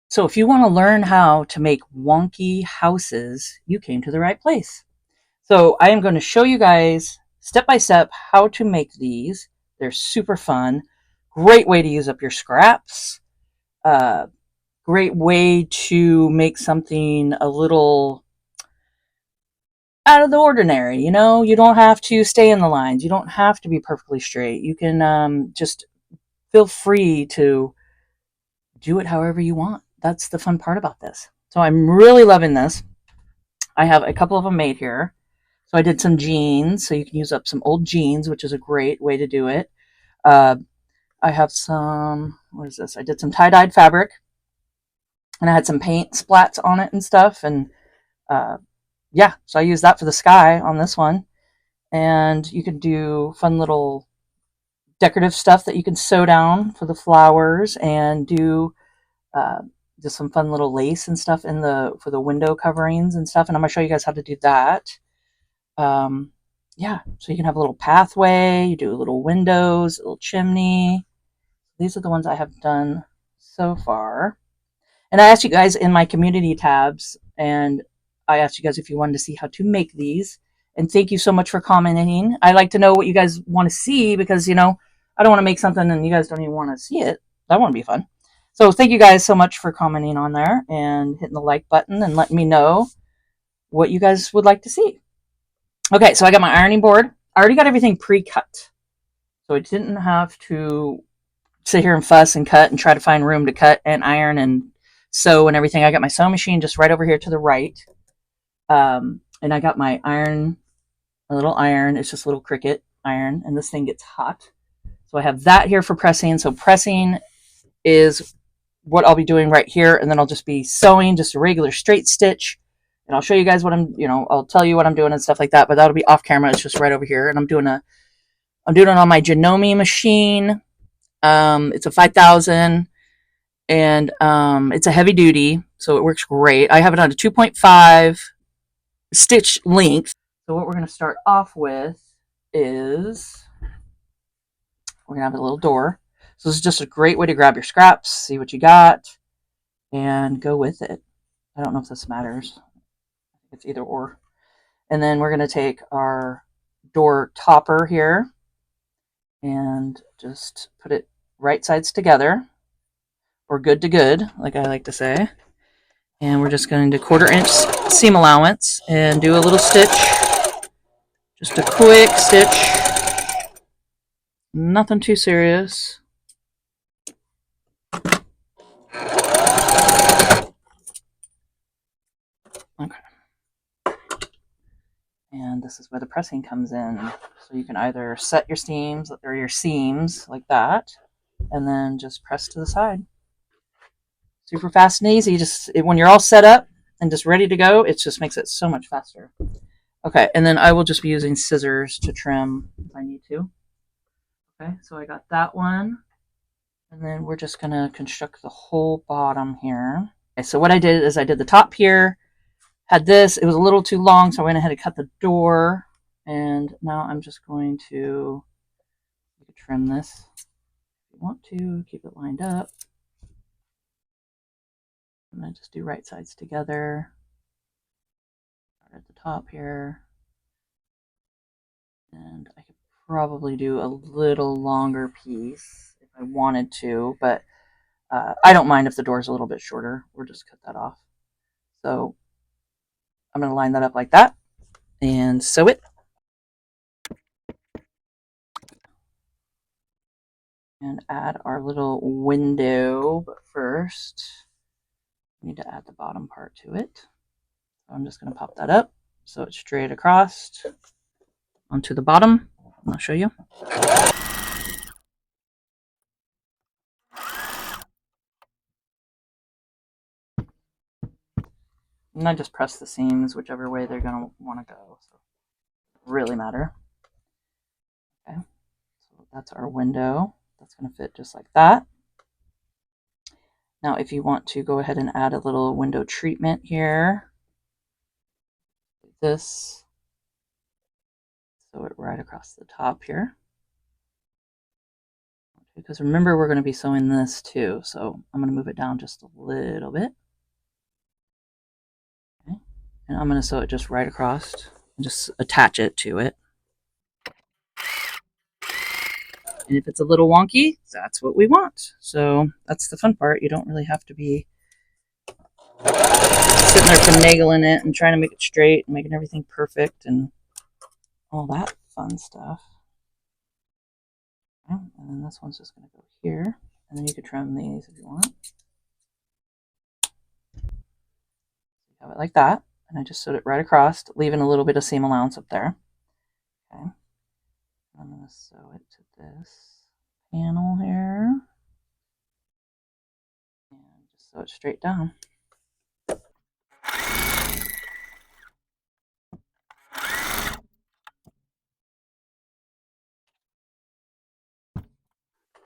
So if you want to learn how to make wonky houses, you came to the right place. So I am going to show you guys step by step how to make these. They're super fun. Great way to use up your scraps. Uh, Great way to make something a little out of the ordinary. You know, you don't have to stay in the lines. You don't have to be perfectly straight. You can just feel free to do it however you want. That's the fun part about this. So I'm really loving this. I have a couple of them made here. So I did some jeans, so you can use up some old jeans, which is a great way to do it. Uh, I have some, what is this? I did some tie-dyed fabric, and I had some paint splats on it and stuff. And uh, yeah, so I used that for the sky on this one. And you can do fun little decorative stuff that you can sew down for the flowers and do uh, just some fun little lace and stuff in the for the window coverings and stuff. And I'm gonna show you guys how to do that. Um, yeah, so you can have a little pathway, you do little windows, a little chimney. These are the ones I have done so far. And I asked you guys in my community tabs, and I asked you guys if you wanted to see how to make these. And thank you so much for commenting. I like to know what you guys want to see because, I don't want to make something and you guys don't even want to see it. That wouldn't be fun. So thank you guys so much for commenting on there and hitting the like button and letting me know what you guys would like to see. Okay, so I got my ironing board. I already got everything pre-cut. So I didn't have to sit here and fuss and cut and try to find room to cut and iron and sew and everything. I got my sewing machine just right over here to the right. And I got my iron, a little iron. It's just a little Cricut iron, and this thing gets hot. So I have that here for pressing. So pressing is what I'll be doing right here, and then I'll just be sewing just a regular straight stitch. And I'll show you guys what I'll tell you what I'm doing and stuff like that, but that'll be off camera. It's just right over here. And I'm doing it on my Janome machine. It's a 5,000 and it's a heavy duty, so it works great. I have it on a 2.5 stitch length. So what we're going to start off with is we're going to have a little door. So this is just a great way to grab your scraps, see what you got, and go with it. I don't know if this matters. It's either or. And then we're going to take our door topper here and just put it right sides together, or good to good, like I like to say. And we're just going to 1/4 inch seam allowance and do a little stitch. Just a quick stitch. Nothing too serious. Okay. And this is where the pressing comes in. So you can either set your seams or your seams like that, and then just press to the side. Super fast and easy. When you're all set up and just ready to go, it just makes it so much faster. Okay, and then I will just be using scissors to trim if I need to. Okay, so I got that one. And then we're just going to construct the whole bottom here. Okay, so what I did is I did the top here, had this. It was a little too long, so I went ahead and cut the door. And now I'm just going to trim this. If you want to, keep it lined up. I'm going to just do right sides together. Start at the top here. And I could probably do a little longer piece if I wanted to, but I don't mind if the door's a little bit shorter. We'll just cut that off. So I'm going to line that up like that and sew it. And add our little window, but first we need to add the bottom part to it. So I'm just going to pop that up so it's straight across onto the bottom. I'll show you. And I just press the seams whichever way they're going to want to go. So it doesn't really matter. Okay, so that's our window. That's going to fit just like that. Now if you want to go ahead and add a little window treatment here, this, sew it right across the top here. because remember we're going to be sewing this too, so I'm going to move it down just a little bit. Okay. And I'm going to sew it just right across and just attach it to it. And if it's a little wonky, that's what we want. So that's the fun part. You don't really have to be sitting there finagling it and trying to make it straight and making everything perfect and all that fun stuff. Okay. And then this one's just going to go here. And then you could trim these if you want. Have it like that. And I just sewed it right across, leaving a little bit of seam allowance up there. Okay. I'm going to sew it to this panel here. And just sew it straight down.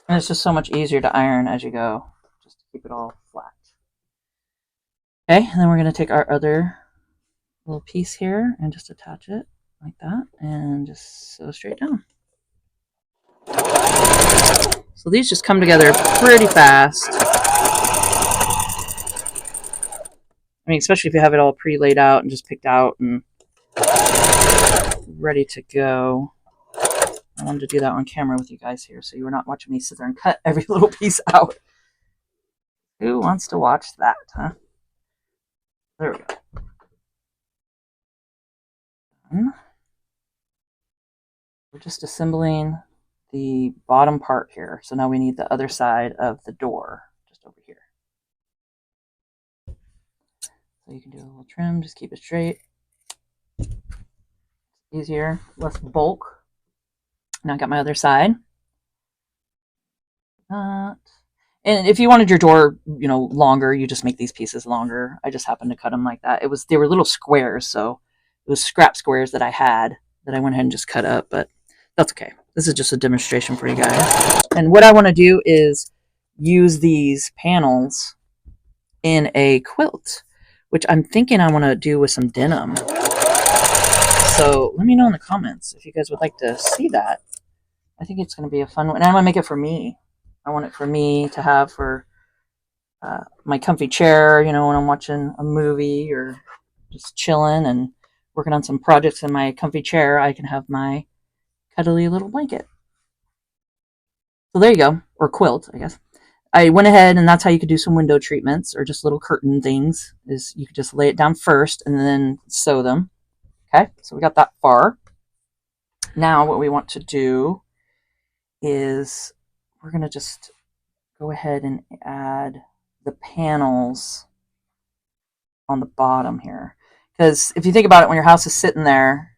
And it's just so much easier to iron as you go, just to keep it all flat. Okay, and then we're going to take our other little piece here and just attach it like that and just sew straight down. So these just come together pretty fast. I mean, especially if you have it all pre-laid out and just picked out and ready to go. I wanted to do that on camera with you guys here so you were not watching me sit there and cut every little piece out. Who wants to watch that, huh? There we go. We're just assembling the bottom part here. So now we need the other side of the door, just over here. So you can do a little trim, just keep it straight. Easier, less bulk. Now I got my other side. And if you wanted your door, longer, you just make these pieces longer. I just happened to cut them like that. They were little squares, so it was scrap squares that I had that I went ahead and just cut up, but that's okay. This is just a demonstration for you guys. And what I want to do is use these panels in a quilt, which I'm thinking I want to do with some denim. So let me know in the comments if you guys would like to see that. I think it's going to be a fun one. And I'm going to make it for me. I want it for me to have for my comfy chair, when I'm watching a movie or just chilling and working on some projects in my comfy chair. I can have my cuddly little blanket. So there you go. Or quilt, I guess. I went ahead and that's how you could do some window treatments or just little curtain things, is you could just lay it down first and then sew them. Okay, so we got that far. Now what we want to do is we're going to just go ahead and add the panels on the bottom here. Because if you think about it, when your house is sitting there,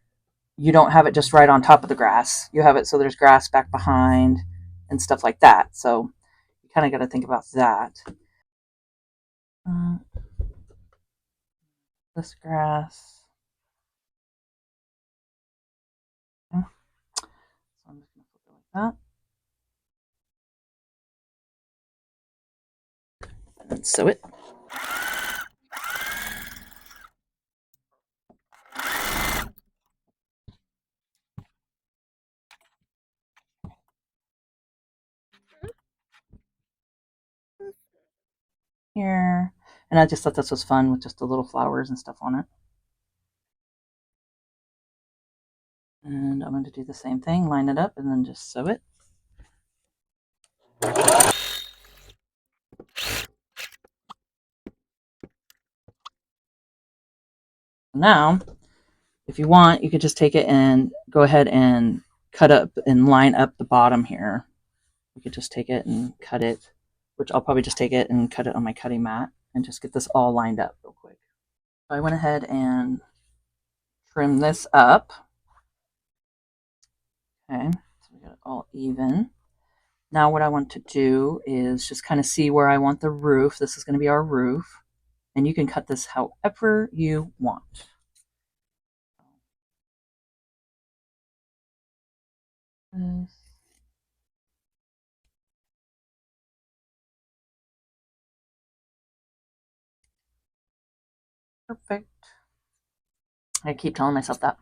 you don't have it just right on top of the grass. You have it so there's grass back behind and stuff like that. So you kind of got to think about that. This grass. Okay. So I'm just going to flip it like that. And sew it. Here. And I just thought this was fun with just the little flowers and stuff on it. And I'm going to do the same thing, line it up, and then just sew it. Now, if you want, you could just take it and go ahead and cut up and line up the bottom here. You could just take it and cut it, which I'll probably just take it and cut it on my cutting mat and just get this all lined up real quick. So I went ahead and trimmed this up. Okay, so we got it all even. Now what I want to do is just kind of see where I want the roof. This is going to be our roof. And you can cut this however you want. This. Perfect. I keep telling myself that.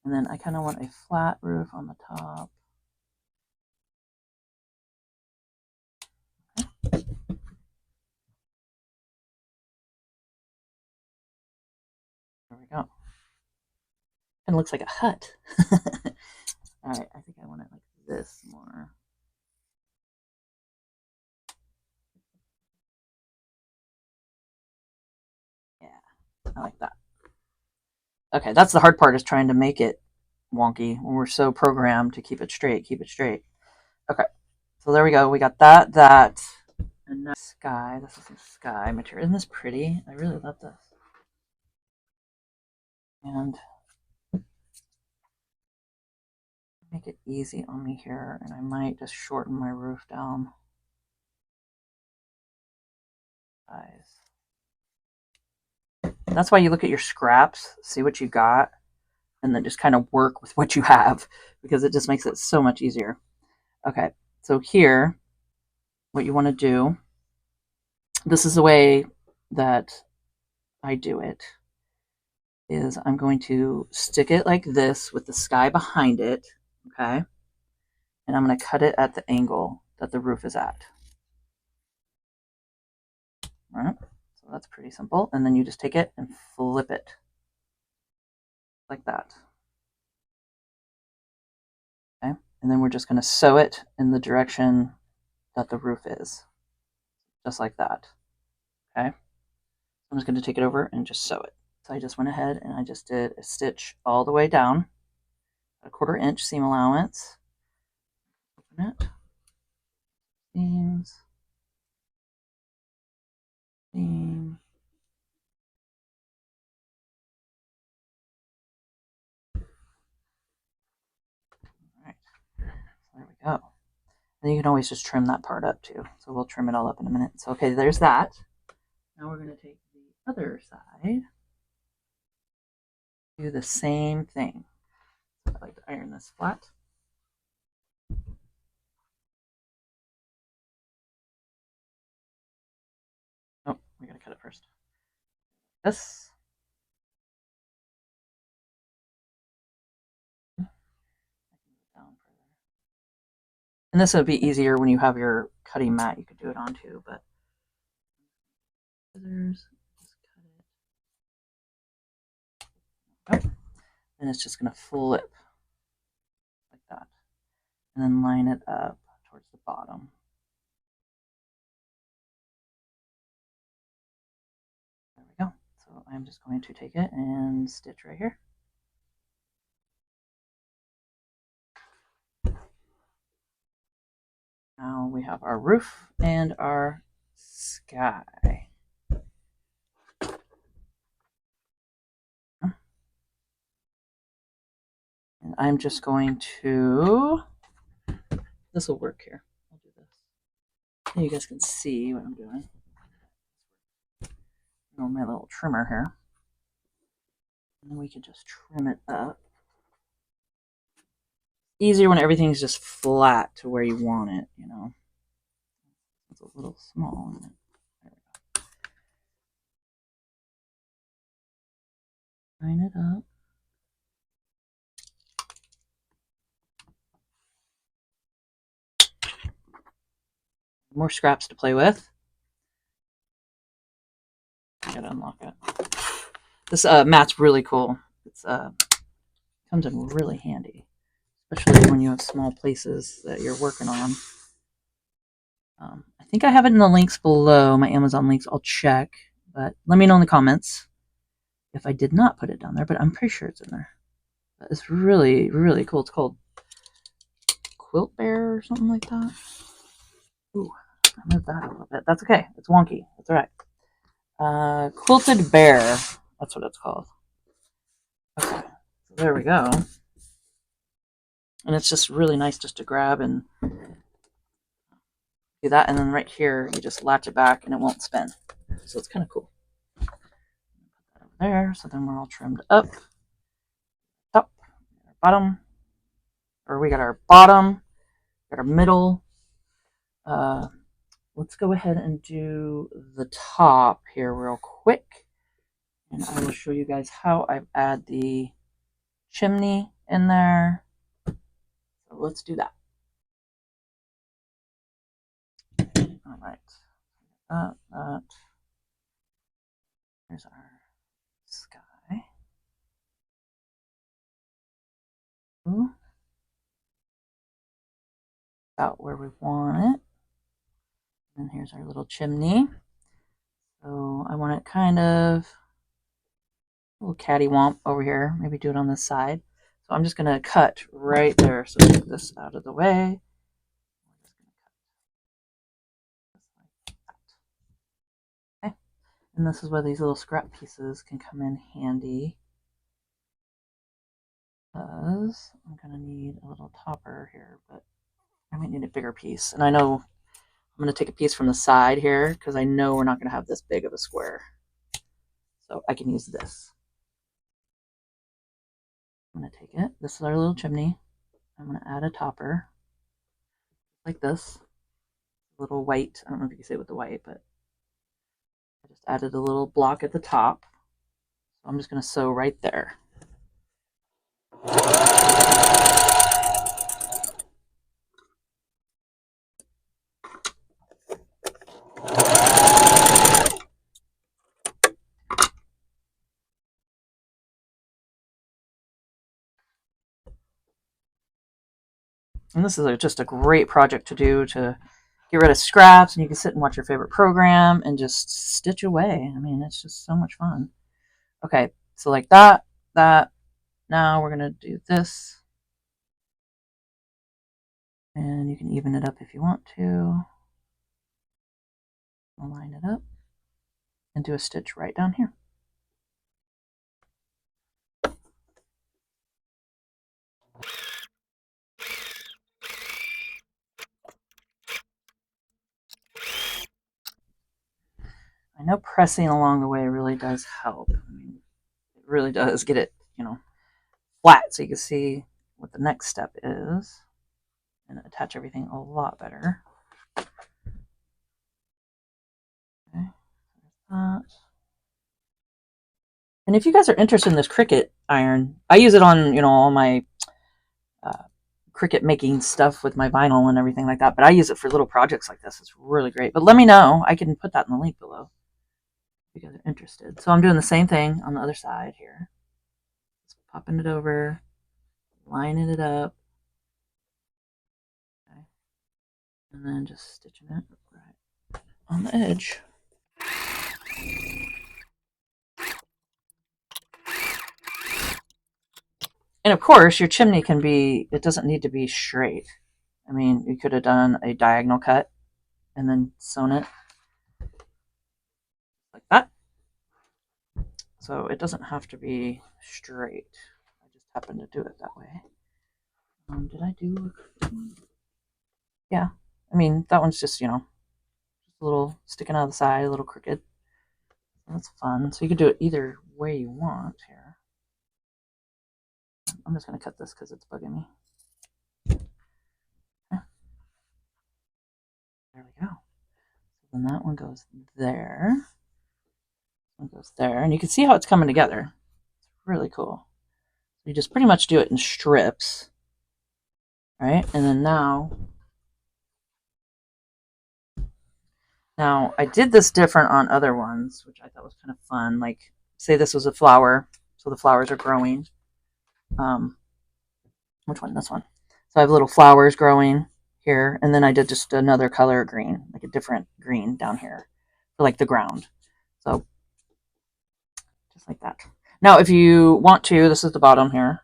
And then I kind of want a flat roof on the top. we go. Kind of looks like a hut. All right, I think I want it like this more. Yeah, I like that. Okay, that's the hard part, is trying to make it wonky when we're so programmed to keep it straight, keep it straight. Okay, so there we go. We got that, and now sky. This is some sky material. Isn't this pretty? I really love this. And make it easy on me here, and I might just shorten my roof down. Guys. That's why you look at your scraps, see what you got, and then just kind of work with what you have, because it just makes it so much easier. Okay, so here, what you want to do, this is the way that I do it, is I'm going to stick it like this with the sky behind it, okay? And I'm going to cut it at the angle that the roof is at. All right, so that's pretty simple. And then you just take it and flip it like that. Okay, and then we're just going to sew it in the direction that the roof is, just like that. Okay, I'm just going to take it over and just sew it. So I just went ahead and I just did a stitch all the way down, a 1/4 inch seam allowance. Open it, seams, seam. All right, so there we go. And you can always just trim that part up too. So we'll trim it all up in a minute. So okay, there's that. Now we're going to take the other side, do the same thing. So I like to iron this flat. Oh, we gotta cut it first. This. And this would be easier when you have your cutting mat. You could do it on too, but scissors, just cut it. Oh. And it's just gonna flip like that, and then line it up towards the bottom. There we go. So I'm just going to take it and stitch right here. Now we have our roof and our sky. And I'm just going to, this will work here. I'll do this. So you guys can see what I'm doing. My little trimmer here. And then we can just trim it up. Easier when everything's just flat to where you want it, you know. It's a little small, isn't it? There we go. Line it up. More scraps to play with. I gotta unlock it. This mat's really cool. It's comes in really handy, especially when you have small places that you're working on. I think I have it in the links below, my Amazon links. I'll check, but let me know in the comments if I did not put it down there, but I'm pretty sure it's in there. It's really, really cool. It's called Quilt Bear or something like that. Ooh, I moved that a little bit. That's okay. It's wonky. That's all right. Quilted Bear. That's what it's called. Okay, so there we go. And it's just really nice just to grab and do that. And then right here, you just latch it back and it won't spin. So it's kind of cool. Put that over there. So then we're all trimmed up. Top, bottom. Or we got our bottom, got our middle. Let's go ahead and do the top here real quick. And I will show you guys how I add the chimney in there. So let's do that. All right. That. Here's our sky. about where we want it. And here's our little chimney. So I want it kind of a little cattywomp over here. Maybe do it on this side. So I'm just going to cut right there. So take this out of the way. Okay. And this is where these little scrap pieces can come in handy. Because I'm going to need a little topper here, but I might need a bigger piece. And I know I'm going to take a piece from the side here because I know we're not going to have this big of a square. So I can use this. I'm going to take it. This is our little chimney. I'm going to add a topper like this. A little white. I don't know if you can see it with the white, but I just added a little block at the top. So I'm just going to sew right there. And this is just a great project to do to get rid of scraps, and you can sit and watch your favorite program and just stitch away. I mean, it's just so much fun. Okay, so like that. Now we're going to do this. And you can even it up if you want to. I'll line it up and do a stitch right down here. I know pressing along the way really does help. I mean, it really does get it, flat so you can see what the next step is and attach everything a lot better. Okay, that. And if you guys are interested in this Cricut iron, I use it on, all my Cricut making stuff with my vinyl and everything like that. But I use it for little projects like this. It's really great. But let me know. I can put that in the link below if you guys are interested. So I'm doing the same thing on the other side here. Just popping it over, lining it up, okay, and then just stitching it right on the edge. And of course, your chimney it doesn't need to be straight. I mean, you could have done a diagonal cut and then sewn it like that. So it doesn't have to be straight. I just happen to do it that way. Did I do? Yeah. I mean, that one's just, just a little sticking out of the side, a little crooked. That's fun. So you can do it either way you want here. I'm just going to cut this because it's bugging me. Okay. There we go. So then that one goes there. One goes there. And you can see how it's coming together. It's really cool. You just pretty much do it in strips. Right? And then now I did this different on other ones, which I thought was kind of fun. Like, say this was a flower, so the flowers are growing. Which one? This one. So I have little flowers growing here, and then I did just another color green, like a different green down here for like the ground. So just like that. Now, if you want to, this is the bottom here.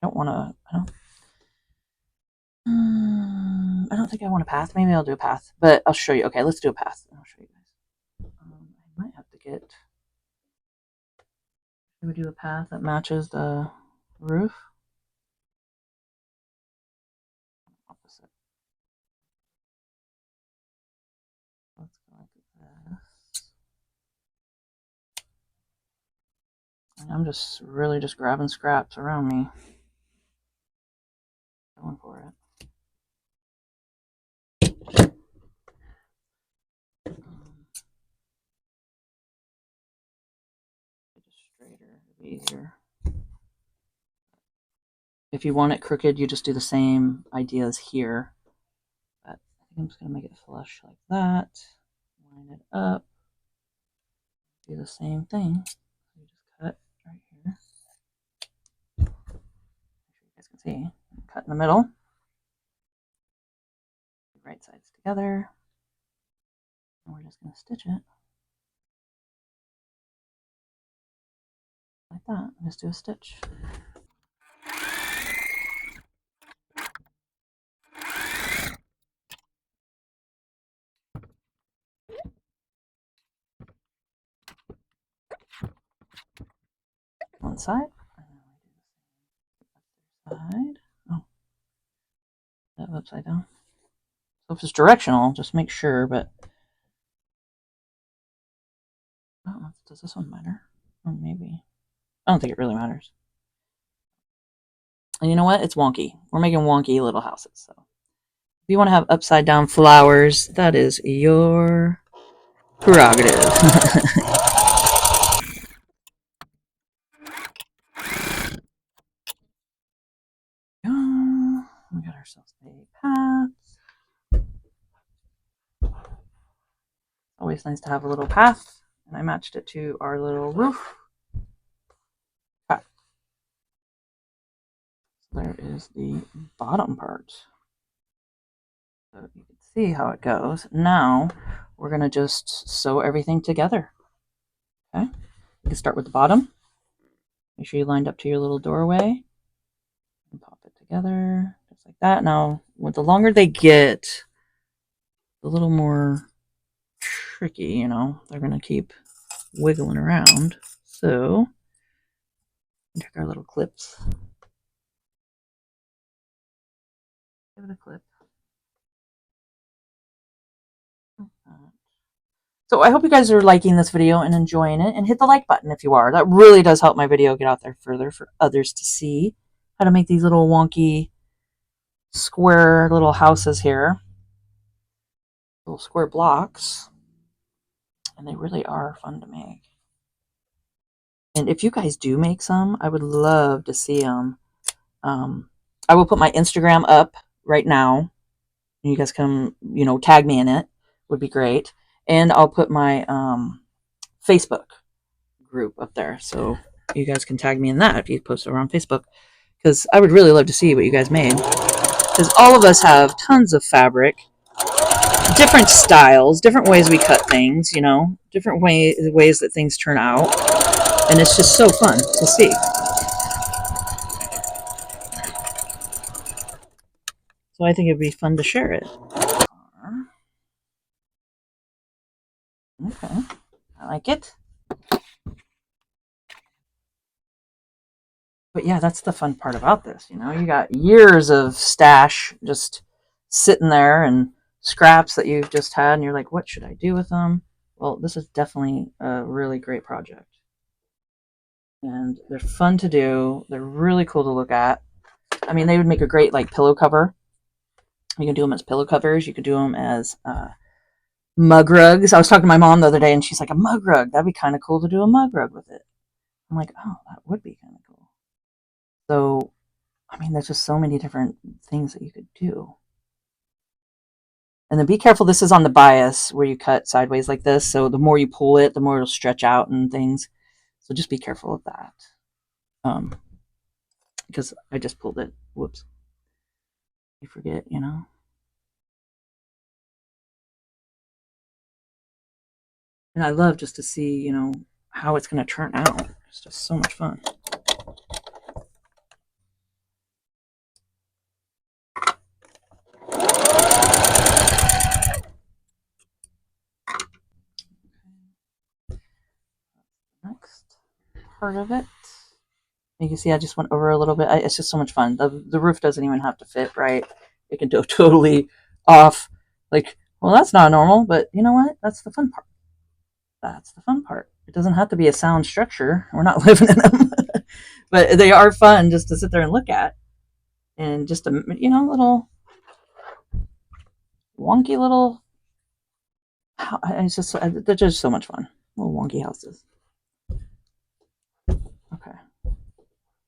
I don't think I want a path. Maybe I'll do a path, but I'll show you. Okay, let's do a path. I'll show you guys. I might have to get. Should we do a path that matches the roof? Opposite. Let's go like this. And I'm just really just grabbing scraps around me. Going for it. Straighter, it'd be easier. If you want it crooked, you just do the same ideas here. But I think I'm just going to make it flush like that. Line it up. Do the same thing. You just cut right here. Make sure you guys See, cut in the middle, right sides together, and we're just going to stitch it like that. Just do a stitch. One side, side. Oh, that upside down. So if it's directional, just make sure, but oh, does this one matter? Or maybe. I don't think it really matters. And you know what? It's wonky. We're making wonky little houses. So if you want to have upside down flowers, that is your prerogative. We got ourselves a path. Always nice to have a little path. And I matched it to our little roof. Okay. So there is the bottom part. So you can see how it goes. Now we're going to just sew everything together. Okay. You can start with the bottom. Make sure you lined up to your little doorway. And pop it together just like that. Now, the longer they get, a little more tricky, you know, they're going to keep wiggling around. So, take our little clips. Give it a clip. So I hope you guys are liking this video and enjoying it, and hit the like button if you are. That really does help my video get out there further for others to see how to make these little wonky square little houses here. Little square blocks. And they really are fun to make. And if you guys do make some, I would love to see them. I will put my Instagram up right now. You guys can, you know, tag me in it. Would be great. And I'll put my Facebook group up there. So you guys can tag me in that if you post it around Facebook. Because I would really love to see what you guys made. Because all of us have tons of fabric. Different styles, different ways we cut things, you know. Different ways that things turn out. And it's just so fun to see. So I think it'd be fun to share it. Okay, I like it. But yeah, that's the fun part about this. You know, you got years of stash just sitting there and scraps that you've just had, and you're like, what should I do with them? Well, this is definitely a really great project. And they're fun to do. They're really cool to look at. I mean, they would make a great like pillow cover. You can do them as pillow covers. You could do them as mug rugs. I was talking to my mom the other day, and she's like, a mug rug. That'd be kind of cool to do a mug rug with it. I'm like, oh, that would be kind of cool. So, I mean, there's just so many different things that you could do. And then be careful, this is on the bias where you cut sideways like this. So the more you pull it, the more it'll stretch out and things. So just be careful of that. Because I just pulled it. Whoops. You forget, you know. And I love just to see, you know, how it's going to turn out. It's just so much fun. Next part of it. You can see I just went over a little bit. It's just so much fun. The roof doesn't even have to fit right. It can go totally off. Like, well, that's not normal, but you know what? That's the fun part. That's the fun part. It doesn't have to be a sound structure. We're not living in them. But they are fun just to sit there and look at. And just a, you know, little wonky little, it's just, they're just so much fun. Little wonky houses. Okay.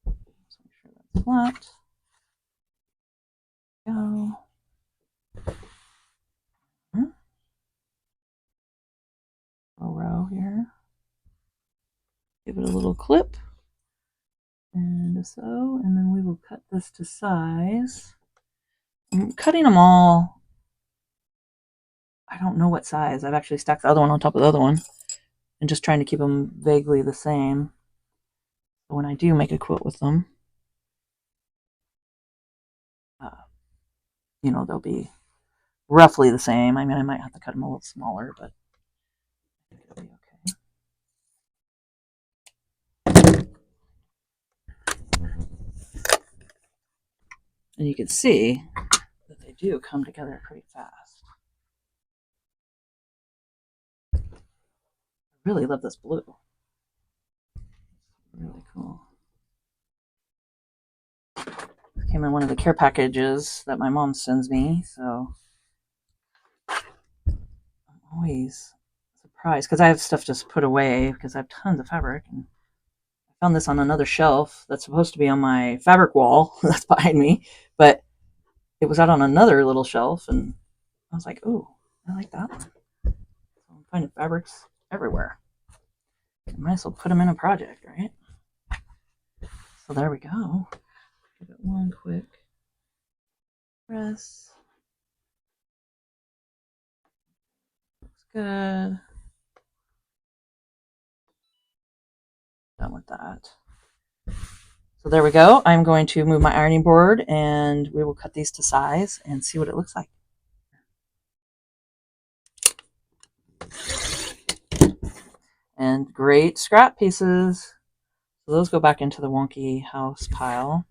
Let's make sure that's flat. Go. A row here. Give it a little clip. And so, and then we will cut this to size. I'm cutting them all, I don't know what size. I've actually stacked the other one on top of the other one and just trying to keep them vaguely the same. But when I do make a quilt with them, you know, they'll be roughly the same. I mean, I might have to cut them a little smaller, but I think it'll be okay. And you can see that they do come together pretty fast. I really love this blue. Really cool. It came in one of the care packages that my mom sends me, so I'm always surprised because I have stuff just put away because I have tons of fabric. And I found this on another shelf that's supposed to be on my fabric wall that's behind me, but it was out on another little shelf, and I was like, "Oh, I like that one." So I'm finding fabrics everywhere. I might as well put them in a project, right? So there we go. Give it one quick press. Looks good. Done with that. So there we go. I'm going to move my ironing board and we will cut these to size and see what it looks like. And great scrap pieces. So those go back into the Wonky House pile.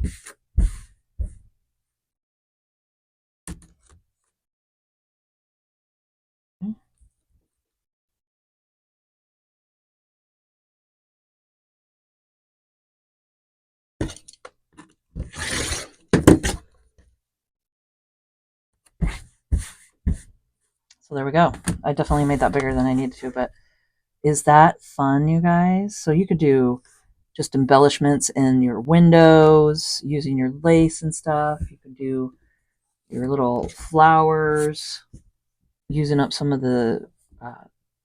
So there we go. I definitely made that bigger than I needed to, but is that fun, you guys? So you could do just embellishments in your windows using your lace and stuff. You could do your little flowers using up some of the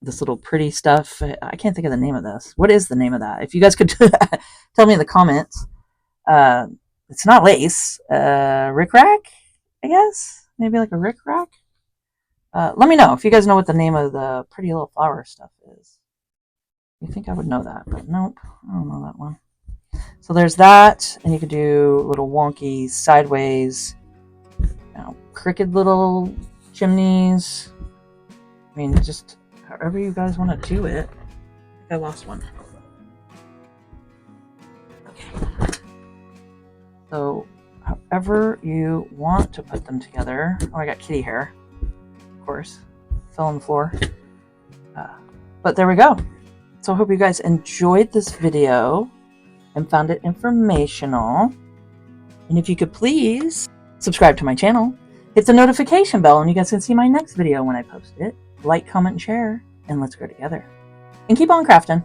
this little pretty stuff. I can't think of the name of this. What is the name of that? If you guys could tell me in the comments. Uh, it's not lace. Rickrack, I guess. Maybe like a rickrack. Let me know if you guys know what the name of the pretty little flower stuff is. You think I would know that, but nope, I don't know that one. So there's that, and you could do little wonky sideways, crooked little chimneys. I mean, just however you guys want to do it. I think I lost one. Okay. So however you want to put them together. Oh, I got kitty hair, of course. Fell on the floor. But there we go. So I hope you guys enjoyed this video and found it informational. And if you could please subscribe to my channel, hit the notification bell, and you guys can see my next video when I post it. Like, comment, and share, and let's grow together. And keep on crafting.